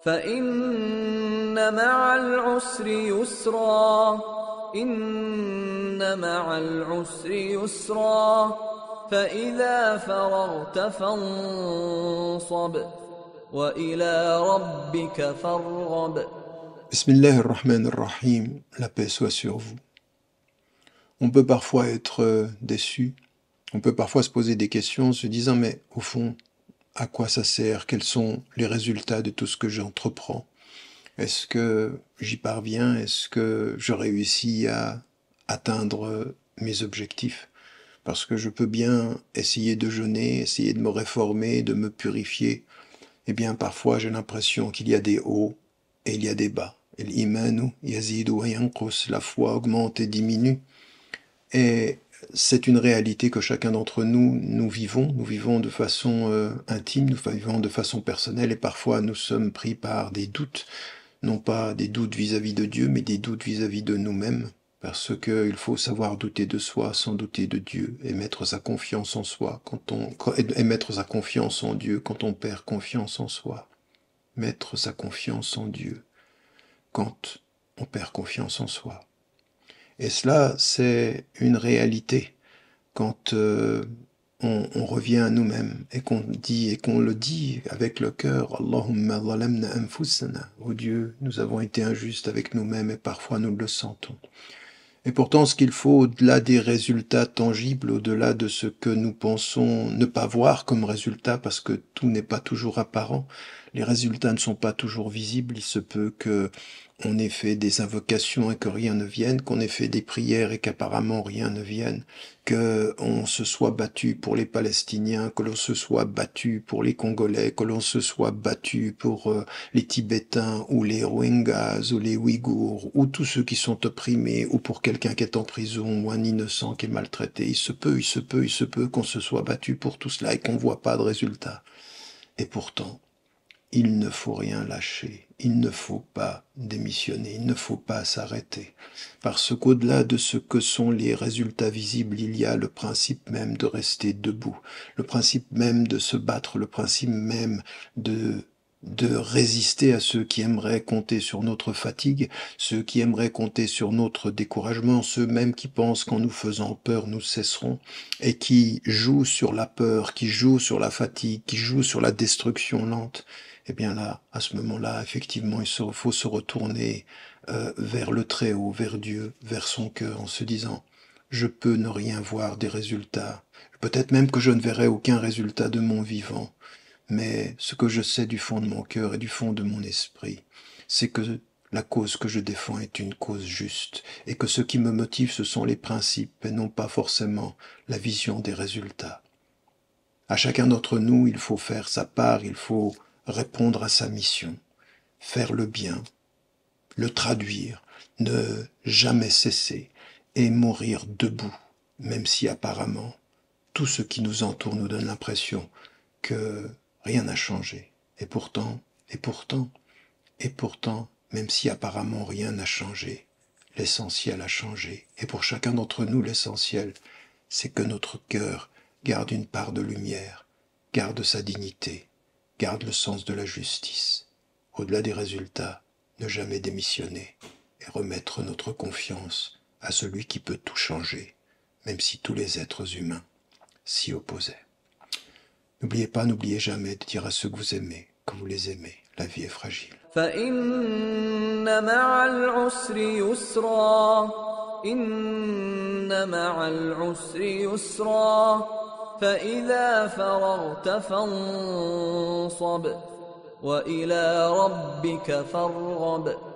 فإن مع العسر يسرا إن مع العسر يسرا فإذا فرغت فانصب وإلى ربك فارغب. Bismillah ar-Rahman ar-Rahim, la paix soit sur vous. On peut parfois être déçu, on peut parfois se poser des questions en se disant mais au fond, à quoi ça sert? Quels sont les résultats de tout ce que j'entreprends? Est-ce que j'y parviens? Est-ce que je réussis à atteindre mes objectifs? Parce que je peux bien essayer de jeûner, essayer de me réformer, de me purifier. Eh bien parfois j'ai l'impression qu'il y a des hauts et il y a des bas. L'imanu yazidu wa yanqus, la foi augmente et diminue. Et c'est une réalité que chacun d'entre nous vivons de façon intime, nous vivons de façon personnelle, et parfois nous sommes pris par des doutes, non pas des doutes vis-à-vis de Dieu, mais des doutes vis-à-vis de nous-mêmes, parce qu'il faut savoir douter de soi sans douter de Dieu, et mettre sa confiance en soi, et mettre sa confiance en Dieu quand on perd confiance en soi. Mettre sa confiance en Dieu quand on perd confiance en soi. Et cela, c'est une réalité quand on revient à nous-mêmes et qu'on dit et qu'on le dit avec le cœur, Allahumma zalamna anfusana, oh Dieu, nous avons été injustes avec nous-mêmes et parfois nous le sentons. Et pourtant, ce qu'il faut, au-delà des résultats tangibles, au-delà de ce que nous pensons ne pas voir comme résultat, parce que tout n'est pas toujours apparent, les résultats ne sont pas toujours visibles, il se peut que on ait fait des invocations et que rien ne vienne, qu'on ait fait des prières et qu'apparemment rien ne vienne, qu'on se soit battu pour les Palestiniens, que l'on se soit battu pour les Congolais, que l'on se soit battu pour les Tibétains ou les Rohingyas ou les Ouïghours ou tous ceux qui sont opprimés ou pour quelqu'un qui est en prison ou un innocent qui est maltraité. Il se peut qu'on se soit battu pour tout cela et qu'on ne voit pas de résultat. Et pourtant, il ne faut rien lâcher, il ne faut pas démissionner, il ne faut pas s'arrêter. Parce qu'au-delà de ce que sont les résultats visibles, il y a le principe même de rester debout, le principe même de se battre, le principe même de résister à ceux qui aimeraient compter sur notre fatigue, ceux qui aimeraient compter sur notre découragement, ceux même qui pensent qu'en nous faisant peur, nous cesserons, et qui jouent sur la peur, qui jouent sur la fatigue, qui jouent sur la destruction lente. Eh bien là, à ce moment-là, effectivement, il faut se retourner vers le Très-Haut, vers Dieu, vers son cœur, en se disant « Je peux ne rien voir des résultats, peut-être même que je ne verrai aucun résultat de mon vivant, mais ce que je sais du fond de mon cœur et du fond de mon esprit, c'est que la cause que je défends est une cause juste, et que ce qui me motive, ce sont les principes, et non pas forcément la vision des résultats. À chacun d'entre nous, il faut faire sa part, il faut répondre à sa mission, faire le bien, le traduire, ne jamais cesser et mourir debout, même si apparemment tout ce qui nous entoure nous donne l'impression que rien n'a changé. Et pourtant, même si apparemment rien n'a changé, l'essentiel a changé. Et pour chacun d'entre nous, l'essentiel, c'est que notre cœur garde une part de lumière, garde sa dignité, garde le sens de la justice. Au-delà des résultats, ne jamais démissionner et remettre notre confiance à celui qui peut tout changer, même si tous les êtres humains s'y opposaient. N'oubliez jamais de dire à ceux que vous aimez, que vous les aimez. La vie est fragile. فإن مع العسر يسرا إن مع العسر يسرا فإذا فرغت فانصب وإلى ربك فارغب.